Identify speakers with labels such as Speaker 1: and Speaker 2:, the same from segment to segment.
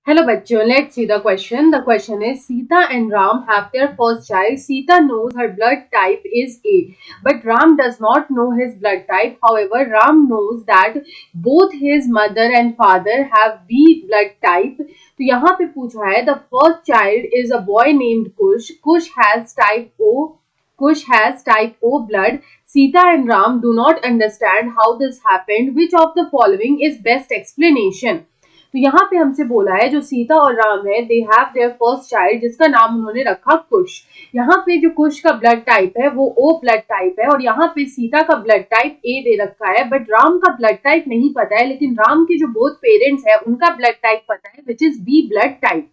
Speaker 1: Hello bachcho, let's see the question. The question is Sita and Ram have their first child. Sita knows her blood type is A, but Ram does not know his blood type. However, Ram knows that both his mother and father have B blood type. तो यहाँ पे पूछा है the first child is a boy named Kush. Kush has type O. Kush has type O blood. Sita and Ram do not understand how this happened. Which of the following is best explanation? तो यहाँ पे हमसे बोला है जो सीता और राम है they have their first child जिसका नाम उन्होंने रखा कुश। यहाँ पे जो कुश का ब्लड टाइप है वो ओ ब्लड टाइप है और यहाँ पे सीता का ब्लड टाइप ए दे रखा है, बट राम का ब्लड टाइप नहीं पता है, लेकिन राम के जो बोथ पेरेंट्स है उनका ब्लड टाइप पता है which is B blood type.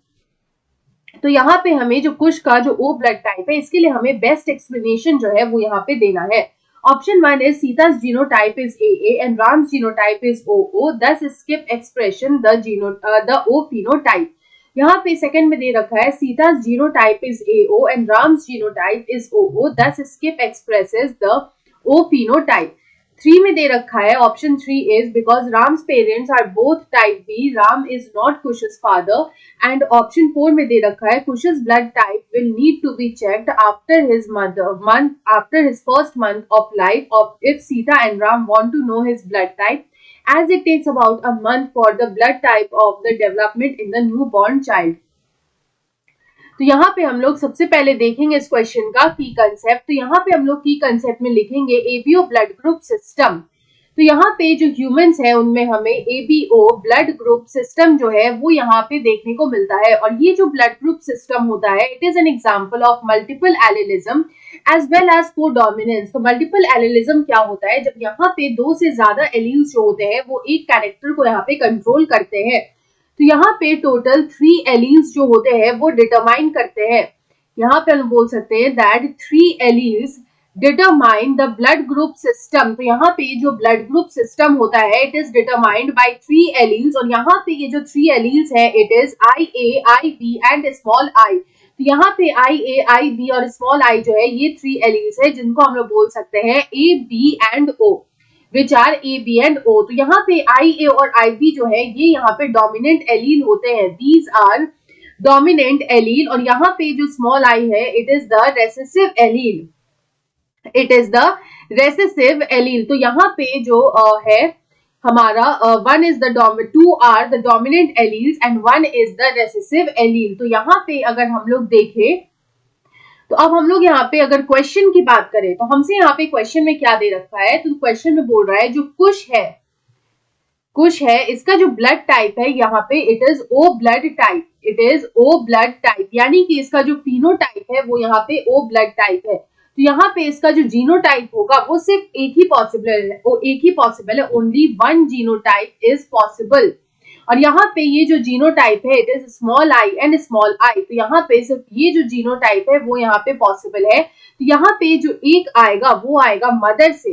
Speaker 1: तो यहाँ पे हमें जो कुश का जो ओ ब्लड टाइप है इसके लिए हमें बेस्ट एक्सप्लेनेशन जो है वो यहाँ पे देना है। Option 1 is Sita's genotype is AA and Ram's genotype is OO. Thus skip expression the O phenotype. यहाँ पे सेकंड में दे रखा है Sita's genotype is AO and Ram's genotype is OO. Thus skip expresses the O phenotype. 3 में दे रखा है option 3 is because Ram's parents are both type B. Ram is not Kush's father. And option 4 में दे रखा है Kush's blood type will need to be checked after his first month of life of if Sita and Ram want to know his blood type, as it takes about a month for the blood type of the development in the newborn child. तो यहाँ पे हम लोग सबसे पहले देखेंगे इस question का की कंसेप्ट। तो यहाँ पे हम लोग की कंसेप्ट में लिखेंगे एबीओ ब्लड ग्रुप सिस्टम। तो यहाँ पे जो ह्यूमंस है उनमें हमें एबीओ ब्लड ग्रुप सिस्टम जो है वो यहाँ पे देखने को मिलता है, और ये जो ब्लड ग्रुप सिस्टम होता है it is an example of multiple allelism as well as codominance. तो मल्टीपल एलिलिज्म क्या होता है, जब यहाँ पे दो से ज्यादा एलील्स जो होते हैं वो एक कैरेक्टर को यहाँ पे कंट्रोल करते हैं। तो यहाँ पे टोटल 3 एलील्स जो होते हैं वो डिटरमाइन करते हैं। यहाँ पे हम बोल सकते हैं that 3 alleles determine the blood group system. तो यहाँ पे जो ब्लड ग्रुप सिस्टम होता है it is determined by 3 alleles, और यहाँ पे ये जो 3 एलील्स है it is IA, IB and small I. तो यहाँ पे IA, IB और स्मॉल आई जो है ये 3 एलील्स है जिनको हम लोग बोल सकते हैं A, B and O, which are A B and O. तो यहाँ पे आई ए और आई बी जो है ये यहाँ पे डोमिनेंट एलील होते हैं, दीज आर डोमिनेंट एलील। और यहाँ पे जो स्मॉल आई है it is the recessive allele, it is the recessive allele. तो यहाँ पे जो है हमारा 1 is the 2 are the dominant alleles and 1 is the recessive allele। तो यहाँ पे अगर हम लोग देखें तो अब हम लोग यहाँ पे अगर क्वेश्चन की बात करें तो हमसे यहाँ पे क्वेश्चन में क्या दे रखा है, तो क्वेश्चन में बोल रहा है जो कुश है इसका जो ब्लड टाइप है यहाँ पे it is O blood type, it is O blood type, यानी कि इसका जो फिनोटाइप है वो यहाँ पे ओ ब्लड टाइप है। तो यहाँ पे इसका जो जीनोटाइप होगा वो सिर्फ एक ही पॉसिबल है, ओनली 1 जीनोटाइप इज पॉसिबल। और यहाँ पे ये जो जीनोटाइप है it is small I and small I. तो यहाँ पे सिर्फ ये जो जीनोटाइप है वो यहाँ पे पॉसिबल है। तो यहाँ पे जो एक आएगा वो आएगा मदर से,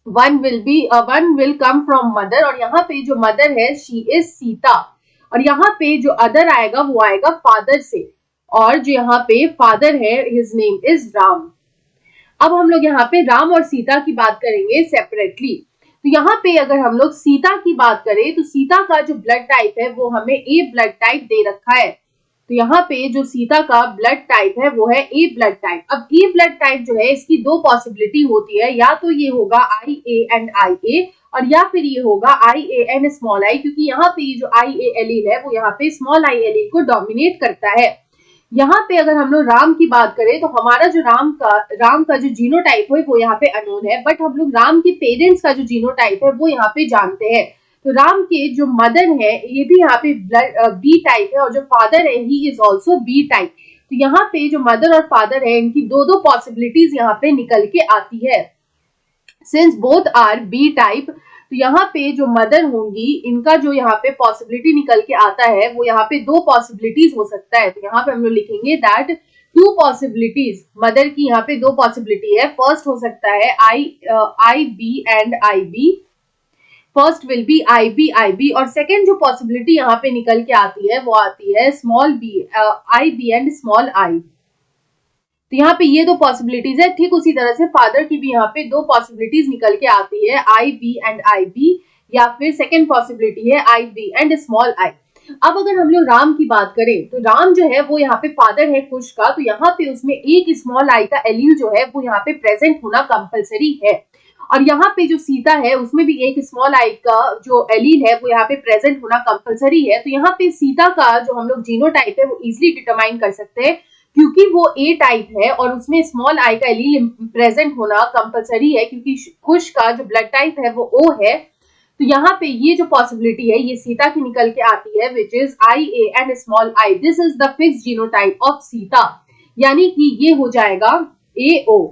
Speaker 1: one will come from mother, और यहाँ पे जो मदर है शी इज सीता, और यहाँ पे जो अदर आएगा वो आएगा फादर से, और जो यहाँ पे फादर है हिज नेम इज राम। अब हम लोग यहाँ पे राम और सीता की बात करेंगे सेपरेटली। तो यहाँ पे अगर हम लोग सीता की बात करें तो सीता का जो ब्लड टाइप है वो हमें ए ब्लड टाइप दे रखा है। तो यहाँ पे जो सीता का ब्लड टाइप है वो है ए ब्लड टाइप। अब ए ब्लड टाइप जो है इसकी दो पॉसिबिलिटी होती है, या तो ये होगा IA एंड IA और या फिर ये होगा IA एंड स्मॉल आई, क्योंकि यहाँ पे जो IA एलील है वो यहाँ पे स्मॉल आई एलील को डोमिनेट करता है। यहाँ पे अगर हम लोग राम की बात करें तो हमारा जो राम का जो जीनोटाइप है वो यहाँ पे अननोन है, बट हम लोग राम के पेरेंट्स का जो जीनोटाइप है वो यहाँ पे जानते हैं। तो राम के जो मदर है ये भी यहाँ पे बी टाइप है, और जो फादर है he is also be type. तो यहाँ पे जो मदर और फादर है इनकी दो पॉसिबिलिटीज यहाँ पे निकल के आती है, since both are B type. तो यहाँ पे जो मदर होंगी इनका जो यहाँ पे पॉसिबिलिटी निकल के आता है वो यहाँ पे 2 पॉसिबिलिटीज हो सकता है। तो यहाँ पे हम लोग लिखेंगे दैट 2 पॉसिबिलिटीज, मदर की यहाँ पे 2 पॉसिबिलिटी है। फर्स्ट हो सकता है IB and IB, first will be IB, और सेकेंड जो पॉसिबिलिटी यहाँ पे निकल के आती है वो आती है small b IB and small I. तो यहाँ पे ये 2 पॉसिबिलिटीज है। ठीक उसी तरह से फादर की भी यहाँ पे 2 पॉसिबिलिटीज निकल के आती है, IB एंड IB, या फिर सेकेंड पॉसिबिलिटी है IB एंड स्मॉल आई। अब अगर हम लोग राम की बात करें तो राम जो है वो यहाँ पे फादर है कुश का, तो यहाँ पे उसमें एक स्मॉल आई का एलील जो है वो यहाँ पे प्रेजेंट होना कंपलसरी है। और यहाँ पे जो सीता है उसमें भी एक स्मॉल आई का जो एलील है वो यहाँ पे प्रेजेंट होना कंपलसरी है। तो यहाँ पे सीता का जो हम लोग जीनोटाइप है वो इजिली डिटरमाइन कर सकते हैं, क्योंकि वो ए टाइप है और उसमें स्मॉल आई का एलील प्रेजेंट होना कंपलसरी है, क्योंकि कुश का जो ब्लड टाइप है वो ओ है। तो यहाँ पे ये जो पॉसिबिलिटी है ये सीता की निकल के आती है, which is I A and small I. This is the fix genotype of Sita, यानी कि ये हो जाएगा AO।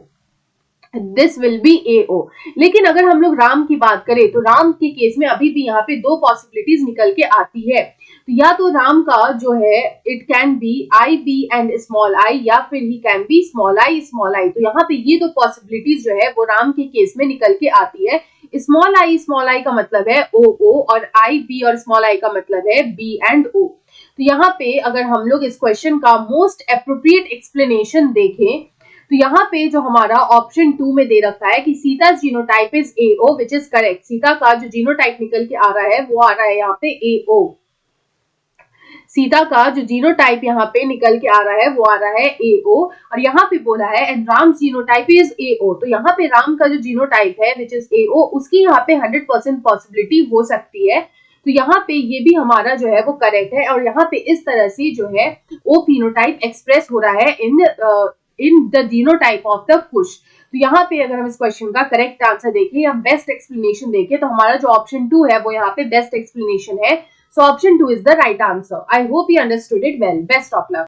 Speaker 1: This will be AO। लेकिन अगर हम लोग राम की बात करें तो राम के केस में अभी भी यहाँ पे दो पॉसिबिलिटीज निकल के आती है। तो या तो राम का जो है it can be IB and small I, या फिर he can be small I small I. तो यहाँ पे ये दो पॉसिबिलिटीज जो है वो राम के केस में निकल के आती है। स्मॉल आई का मतलब है OO और IB और स्मॉल आई का मतलब है B एंड O। तो यहाँ पे अगर हम लोग इस क्वेश्चन का मोस्ट एप्रोप्रिएट एक्सप्लेनेशन देखें तो यहाँ पे जो हमारा ऑप्शन 2 में दे रखा है कि Sita genotype is AO, which is correct. Sita का जो जीनोटाइप निकल के आ रहा है वो आ रहा है यहाँ पे AO। सीता का जो जीनोटाइप यहाँ पे निकल के आ रहा है वो आ रहा है AO। और यहाँ पे बोला है and Ram genotype is AO, तो यहाँ पे राम का जो जीनोटाइप है विच इज AO उसकी यहाँ पे 100% पॉसिबिलिटी हो सकती है। तो यहाँ पे ये भी हमारा जो है वो करेक्ट है, और यहाँ पे इस तरह से जो है O phenotype एक्सप्रेस हो रहा है in the genotype of the कुश। तो यहाँ पे अगर हम इस क्वेश्चन का करेक्ट आंसर देखें या बेस्ट एक्सप्लेनेशन देखें तो हमारा जो ऑप्शन 2 है वो यहाँ पे बेस्ट एक्सप्लेनेशन है। So option 2 is the right answer. I hope you understood it well. Best of luck.